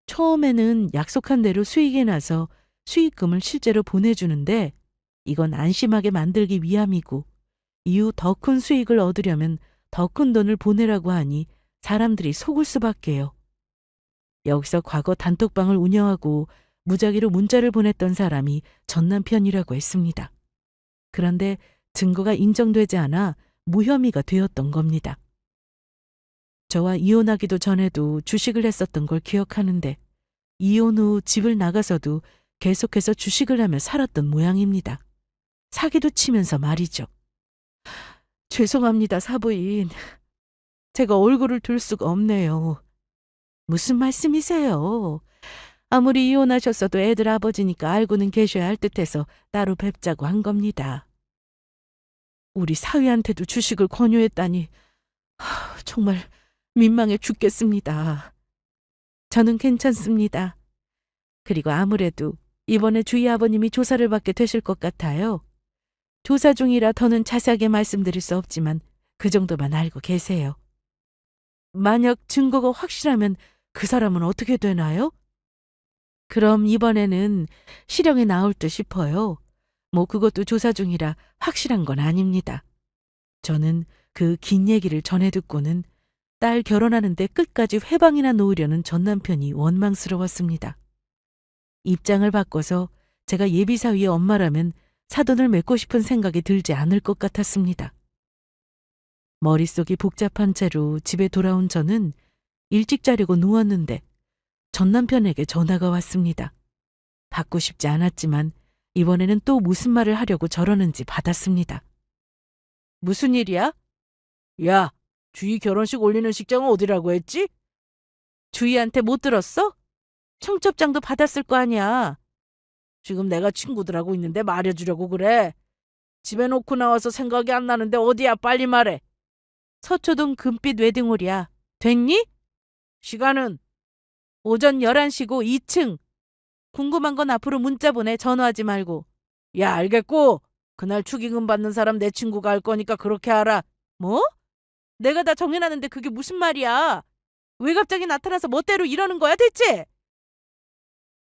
처음에는 약속한 대로 수익이 나서 수익금을 실제로 보내주는데 이건 안심하게 만들기 위함이고 이후 더 큰 수익을 얻으려면 더 큰 돈을 보내라고 하니 사람들이 속을 수밖에요. 여기서 과거 단톡방을 운영하고 무작위로 문자를 보냈던 사람이 전 남편이라고 했습니다. 그런데 증거가 인정되지 않아 무혐의가 되었던 겁니다. 저와 이혼하기도 전에도 주식을 했었던 걸 기억하는데 이혼 후 집을 나가서도 계속해서 주식을 하며 살았던 모양입니다. 사기도 치면서 말이죠. 죄송합니다, 사부인. 제가 얼굴을 들 수가 없네요. 무슨 말씀이세요? 아무리 이혼하셨어도 애들 아버지니까 알고는 계셔야 할 듯해서 따로 뵙자고 한 겁니다. 우리 사위한테도 주식을 권유했다니 정말 민망해 죽겠습니다. 저는 괜찮습니다. 그리고 아무래도 이번에 주희 아버님이 조사를 받게 되실 것 같아요. 조사 중이라 더는 자세하게 말씀드릴 수 없지만 그 정도만 알고 계세요. 만약 증거가 확실하면 그 사람은 어떻게 되나요? 그럼 이번에는 실형이 나올 듯 싶어요. 뭐 그것도 조사 중이라 확실한 건 아닙니다. 저는 그 긴 얘기를 전해 듣고는 딸 결혼하는데 끝까지 회방이나 놓으려는 전 남편이 원망스러웠습니다. 입장을 바꿔서 제가 예비사위의 엄마라면 사돈을 맺고 싶은 생각이 들지 않을 것 같았습니다. 머릿속이 복잡한 채로 집에 돌아온 저는 일찍 자려고 누웠는데 전 남편에게 전화가 왔습니다. 받고 싶지 않았지만 이번에는 또 무슨 말을 하려고 저러는지 받았습니다. 무슨 일이야? 야, 주희 결혼식 올리는 식장은 어디라고 했지? 주희한테 못 들었어? 청첩장도 받았을 거 아니야. 지금 내가 친구들하고 있는데 말해주려고 그래. 집에 놓고 나와서 생각이 안 나는데 어디야, 빨리 말해. 서초동 금빛 웨딩홀이야. 됐니? 시간은? 오전 11시고 2층. 궁금한 건 앞으로 문자 보내. 전화하지 말고. 야, 알겠고. 그날 축의금 받는 사람 내 친구가 할 거니까 그렇게 알아. 뭐? 내가 다 정해놨는데 그게 무슨 말이야? 왜 갑자기 나타나서 멋대로 이러는 거야 대체?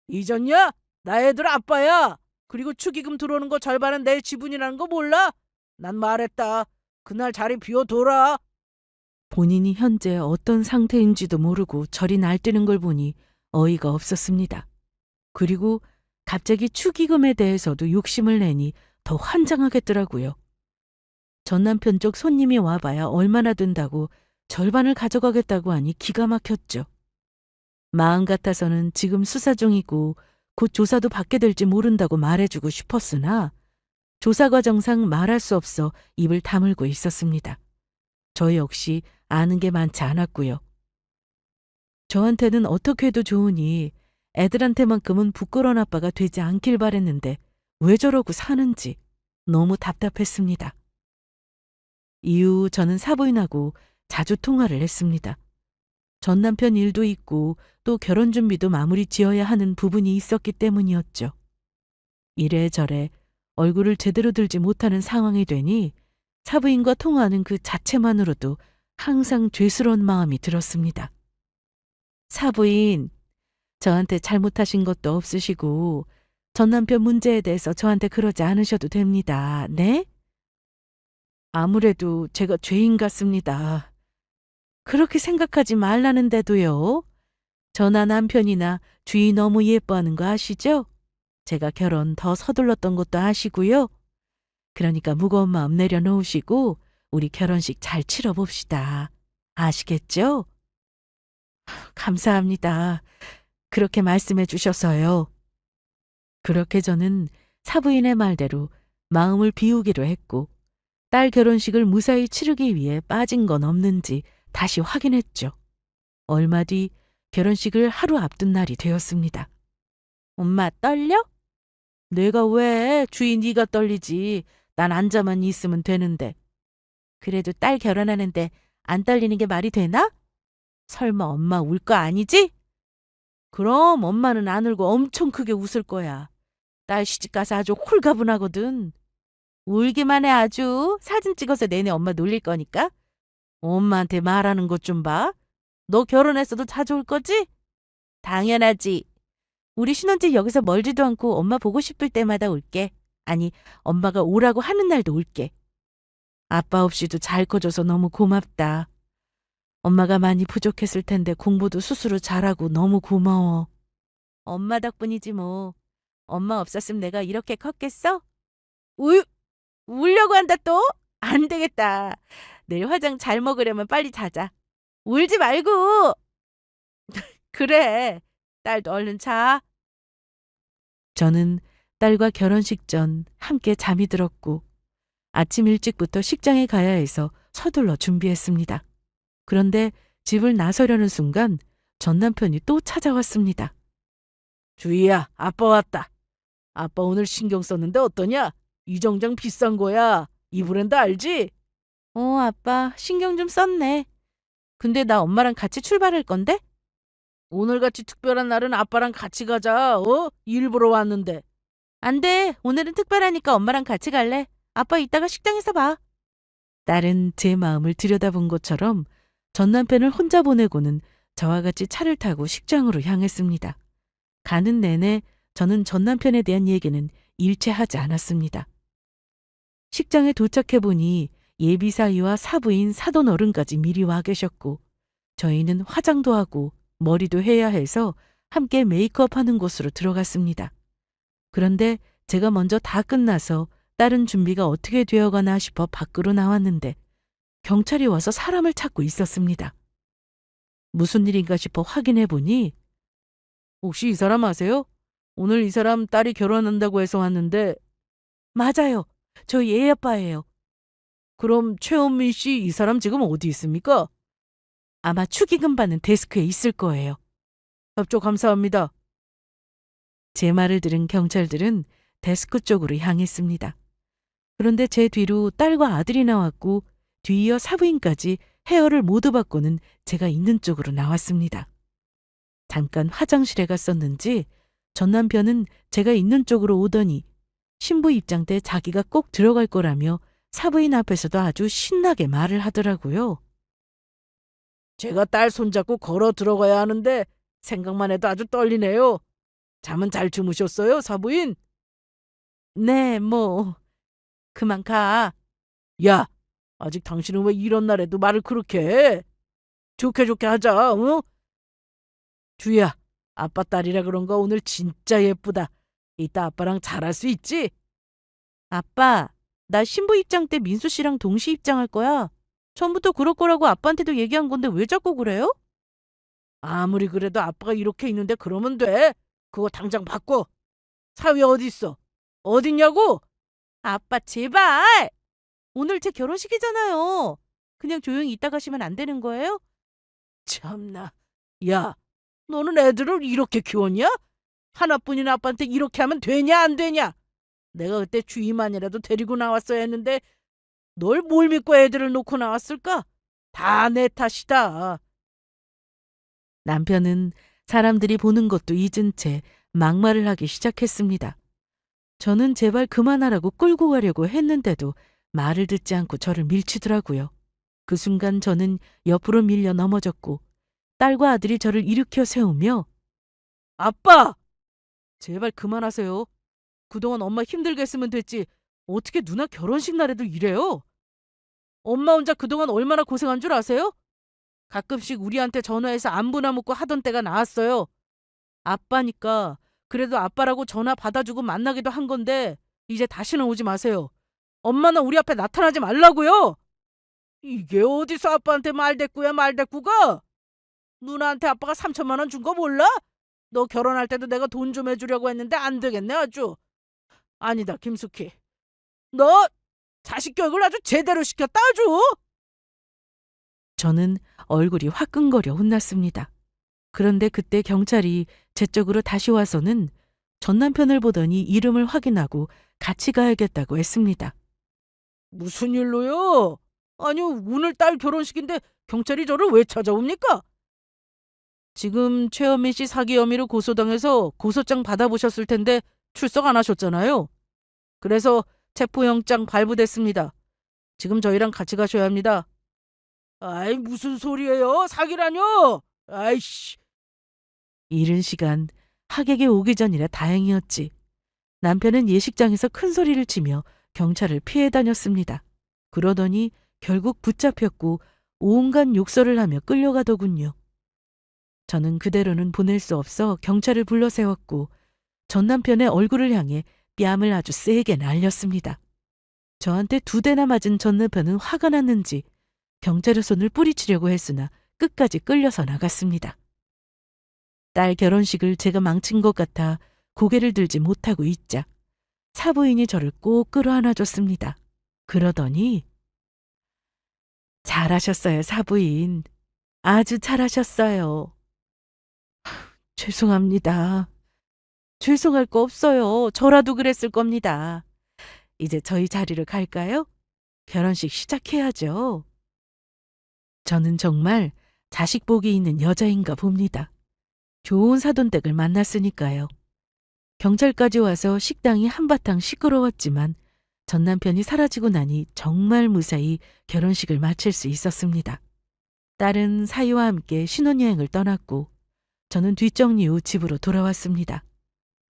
잊었냐? 나 애들 아빠야. 그리고 축의금 들어오는 거 절반은 내 지분이라는 거 몰라? 난 말했다. 그날 자리 비워둬라. 본인이 현재 어떤 상태인지도 모르고 저리 날뛰는 걸 보니 어이가 없었습니다. 그리고 갑자기 축의금에 대해서도 욕심을 내니 더 환장하겠더라고요. 전 남편 쪽 손님이 와봐야 얼마나 된다고 절반을 가져가겠다고 하니 기가 막혔죠. 마음 같아서는 지금 수사 중이고 곧 조사도 받게 될지 모른다고 말해주고 싶었으나 조사 과정상 말할 수 없어 입을 다물고 있었습니다. 저 역시 아는 게 많지 않았고요. 저한테는 어떻게 해도 좋으니 애들한테만큼은 부끄러운 아빠가 되지 않길 바랬는데 왜 저러고 사는지 너무 답답했습니다. 이후 저는 사부인하고 자주 통화를 했습니다. 전 남편 일도 있고 또 결혼 준비도 마무리 지어야 하는 부분이 있었기 때문이었죠. 이래저래 얼굴을 제대로 들지 못하는 상황이 되니 사부인과 통화하는 그 자체만으로도 항상 죄스러운 마음이 들었습니다. 사부인, 저한테 잘못하신 것도 없으시고 전 남편 문제에 대해서 저한테 그러지 않으셔도 됩니다. 네? 아무래도 제가 죄인 같습니다. 그렇게 생각하지 말라는데도요. 저나 남편이나 주위 너무 예뻐하는 거 아시죠? 제가 결혼 더 서둘렀던 것도 아시고요. 그러니까 무거운 마음 내려놓으시고 우리 결혼식 잘 치러봅시다. 아시겠죠? 감사합니다. 그렇게 말씀해 주셔서요. 그렇게 저는 사부인의 말대로 마음을 비우기로 했고 딸 결혼식을 무사히 치르기 위해 빠진 건 없는지 다시 확인했죠. 얼마 뒤 결혼식을 하루 앞둔 날이 되었습니다. 엄마 떨려? 내가 왜? 주희 네가 떨리지. 난 앉아만 있으면 되는데. 그래도 딸 결혼하는데 안 떨리는 게 말이 되나? 설마 엄마 울 거 아니지? 그럼 엄마는 안 울고 엄청 크게 웃을 거야. 딸 시집가서 아주 홀가분하거든. 울기만 해 아주. 사진 찍어서 내내 엄마 놀릴 거니까. 엄마한테 말하는 것 좀 봐. 너 결혼했어도 자주 올 거지? 당연하지. 우리 신혼집 여기서 멀지도 않고 엄마 보고 싶을 때마다 올게. 아니, 엄마가 오라고 하는 날도 올게. 아빠 없이도 잘 커줘서 너무 고맙다. 엄마가 많이 부족했을 텐데 공부도 스스로 잘하고 너무 고마워. 엄마 덕분이지 뭐. 엄마 없었으면 내가 이렇게 컸겠어? 울려고 한다 또? 안 되겠다. 내일 화장 잘 먹으려면 빨리 자자. 울지 말고. 그래. 딸도 얼른 자. 저는 딸과 결혼식 전 함께 잠이 들었고 아침 일찍부터 식장에 가야 해서 서둘러 준비했습니다. 그런데 집을 나서려는 순간 전 남편이 또 찾아왔습니다. 주희야, 아빠 왔다. 아빠 오늘 신경 썼는데 어떠냐? 이 정장 비싼 거야. 이 브랜드 알지? 아빠 신경 좀 썼네. 근데 나 엄마랑 같이 출발할 건데? 오늘같이 특별한 날은 아빠랑 같이 가자. 일부러 왔는데. 안 돼. 오늘은 특별하니까 엄마랑 같이 갈래. 아빠 이따가 식당에서 봐. 딸은 제 마음을 들여다본 것처럼 전 남편을 혼자 보내고는 저와 같이 차를 타고 식장으로 향했습니다. 가는 내내 저는 전 남편에 대한 얘기는 일체하지 않았습니다. 식장에 도착해 보니 예비 사위와 사부인 사돈 어른까지 미리 와 계셨고 저희는 화장도 하고 머리도 해야 해서 함께 메이크업 하는 곳으로 들어갔습니다. 그런데 제가 먼저 다 끝나서 다른 준비가 어떻게 되어가나 싶어 밖으로 나왔는데 경찰이 와서 사람을 찾고 있었습니다. 무슨 일인가 싶어 확인해 보니 혹시 이 사람 아세요? 오늘 이 사람 딸이 결혼한다고 해서 왔는데 맞아요. 저희 애 아빠예요. 그럼 최원민 씨 이 사람 지금 어디 있습니까? 아마 축의금 받는 데스크에 있을 거예요. 협조 감사합니다. 제 말을 들은 경찰들은 데스크 쪽으로 향했습니다. 그런데 제 뒤로 딸과 아들이 나왔고 뒤이어 사부인까지 헤어를 모두 받고는 제가 있는 쪽으로 나왔습니다. 잠깐 화장실에 갔었는지 전 남편은 제가 있는 쪽으로 오더니 신부 입장 때 자기가 꼭 들어갈 거라며 사부인 앞에서도 아주 신나게 말을 하더라고요. 제가 딸 손잡고 걸어 들어가야 하는데 생각만 해도 아주 떨리네요. 잠은 잘 주무셨어요, 사부인? 네, 뭐 그만 가. 야, 아직 당신은 왜 이런 날에도 말을 그렇게 해? 좋게 좋게 하자, 어? 주희야, 아빠 딸이라 그런가 오늘 진짜 예쁘다. 이따 아빠랑 잘할 수 있지? 아빠, 나 신부 입장 때 민수 씨랑 동시 입장할 거야. 처음부터 그럴 거라고 아빠한테도 얘기한 건데 왜 자꾸 그래요? 아무리 그래도 아빠가 이렇게 있는데 그러면 돼. 그거 당장 바꿔. 사위 어디 있어? 어딨냐고? 아빠 제발. 오늘 제 결혼식이잖아요. 그냥 조용히 있다 가시면 안 되는 거예요? 참나. 야, 너는 애들을 이렇게 키웠냐? 하나뿐인 아빠한테 이렇게 하면 되냐 안 되냐? 내가 그때 주임만이라도 데리고 나왔어야 했는데 널 뭘 믿고 애들을 놓고 나왔을까? 다 내 탓이다. 남편은 사람들이 보는 것도 잊은 채 막말을 하기 시작했습니다. 저는 제발 그만하라고 끌고 가려고 했는데도 말을 듣지 않고 저를 밀치더라고요. 그 순간 저는 옆으로 밀려 넘어졌고 딸과 아들이 저를 일으켜 세우며 아빠! 제발 그만하세요. 그동안 엄마 힘들게 했으면 됐지. 어떻게 누나 결혼식 날에도 이래요? 엄마 혼자 그동안 얼마나 고생한 줄 아세요? 가끔씩 우리한테 전화해서 안부나 묻고 하던 때가 나왔어요. 아빠니까 그래도 아빠라고 전화 받아주고 만나기도 한 건데 이제 다시는 오지 마세요. 엄마는 우리 앞에 나타나지 말라고요. 이게 어디서 아빠한테 말대꾸야 말대꾸가? 누나한테 아빠가 3천만 원 준 거 몰라? 너 결혼할 때도 내가 돈 좀 해주려고 했는데 안 되겠네 아주. 아니다 김숙희. 너 자식 교육을 아주 제대로 시켰다 아주. 저는 얼굴이 화끈거려 혼났습니다. 그런데 그때 경찰이 제 쪽으로 다시 와서는 전 남편을 보더니 이름을 확인하고 같이 가야겠다고 했습니다. 무슨 일로요? 아니 오늘 딸 결혼식인데 경찰이 저를 왜 찾아옵니까? 지금 최현민 씨 사기 혐의로 고소당해서 고소장 받아보셨을 텐데 출석 안 하셨잖아요. 그래서 체포영장 발부됐습니다. 지금 저희랑 같이 가셔야 합니다. 아이 무슨 소리예요? 사기라뇨? 아이씨. 이른 시간 하객이 오기 전이라 다행이었지. 남편은 예식장에서 큰 소리를 치며 경찰을 피해 다녔습니다. 그러더니 결국 붙잡혔고 온갖 욕설을 하며 끌려가더군요. 저는 그대로는 보낼 수 없어 경찰을 불러 세웠고 전 남편의 얼굴을 향해 뺨을 아주 세게 날렸습니다. 저한테 2대나 맞은 전 남편은 화가 났는지 경찰의 손을 뿌리치려고 했으나 끝까지 끌려서 나갔습니다. 딸 결혼식을 제가 망친 것 같아 고개를 들지 못하고 있자 사부인이 저를 꼭 끌어안아줬습니다. 그러더니 잘하셨어요 사부인. 아주 잘하셨어요. 죄송합니다. 죄송할 거 없어요. 저라도 그랬을 겁니다. 이제 저희 자리로 갈까요? 결혼식 시작해야죠. 저는 정말 자식 복이 있는 여자인가 봅니다. 좋은 사돈댁을 만났으니까요. 경찰까지 와서 식당이 한바탕 시끄러웠지만 전 남편이 사라지고 나니 정말 무사히 결혼식을 마칠 수 있었습니다. 딸은 사위와 함께 신혼여행을 떠났고 저는 뒷정리 후 집으로 돌아왔습니다.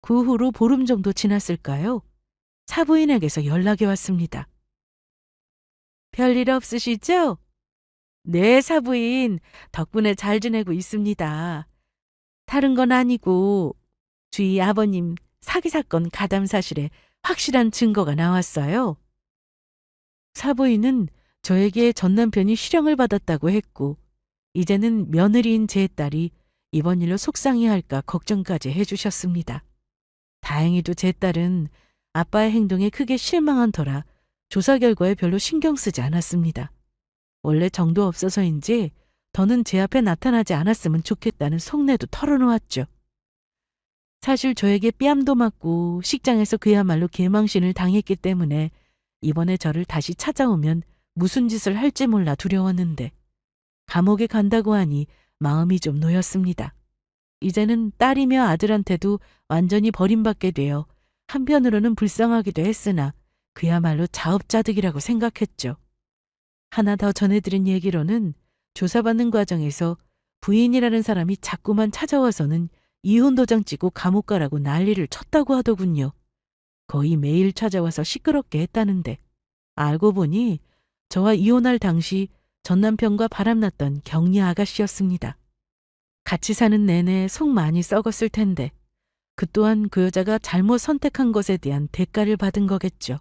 그 후로 보름 정도 지났을까요? 사부인에게서 연락이 왔습니다. 별일 없으시죠? 네, 사부인. 덕분에 잘 지내고 있습니다. 다른 건 아니고 주희 아버님 사기 사건 가담 사실에 확실한 증거가 나왔어요. 사부인은 저에게 전 남편이 실형을 받았다고 했고 이제는 며느리인 제 딸이 이번 일로 속상해할까 걱정까지 해주셨습니다. 다행히도 제 딸은 아빠의 행동에 크게 실망한 터라 조사 결과에 별로 신경 쓰지 않았습니다. 원래 정도 없어서인지 더는 제 앞에 나타나지 않았으면 좋겠다는 속내도 털어놓았죠. 사실 저에게 뺨도 맞고 식장에서 그야말로 개망신을 당했기 때문에 이번에 저를 다시 찾아오면 무슨 짓을 할지 몰라 두려웠는데 감옥에 간다고 하니 마음이 좀 놓였습니다. 이제는 딸이며 아들한테도 완전히 버림받게 되어 한편으로는 불쌍하기도 했으나 그야말로 자업자득이라고 생각했죠. 하나 더 전해드린 얘기로는 조사받는 과정에서 부인이라는 사람이 자꾸만 찾아와서는 이혼 도장 찍고 감옥 가라고 난리를 쳤다고 하더군요. 거의 매일 찾아와서 시끄럽게 했다는데 알고 보니 저와 이혼할 당시 전 남편과 바람났던 격리 아가씨였습니다. 같이 사는 내내 속 많이 썩었을 텐데 그 또한 그 여자가 잘못 선택한 것에 대한 대가를 받은 거겠죠.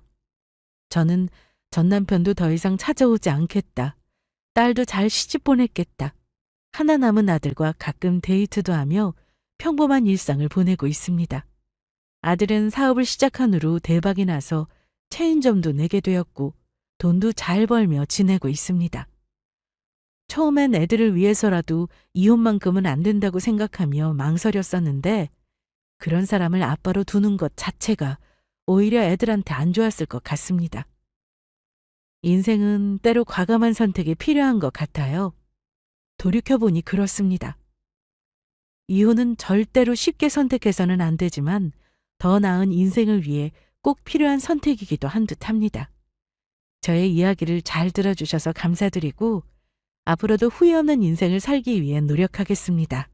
저는 전 남편도 더 이상 찾아오지 않겠다. 딸도 잘 시집 보냈겠다. 하나 남은 아들과 가끔 데이트도 하며 평범한 일상을 보내고 있습니다. 아들은 사업을 시작한 후로 대박이 나서 체인점도 내게 되었고 돈도 잘 벌며 지내고 있습니다. 처음엔 애들을 위해서라도 이혼만큼은 안 된다고 생각하며 망설였었는데 그런 사람을 아빠로 두는 것 자체가 오히려 애들한테 안 좋았을 것 같습니다. 인생은 때로 과감한 선택이 필요한 것 같아요. 돌이켜보니 그렇습니다. 이혼은 절대로 쉽게 선택해서는 안 되지만 더 나은 인생을 위해 꼭 필요한 선택이기도 한 듯합니다. 저의 이야기를 잘 들어주셔서 감사드리고 앞으로도 후회 없는 인생을 살기 위해 노력하겠습니다.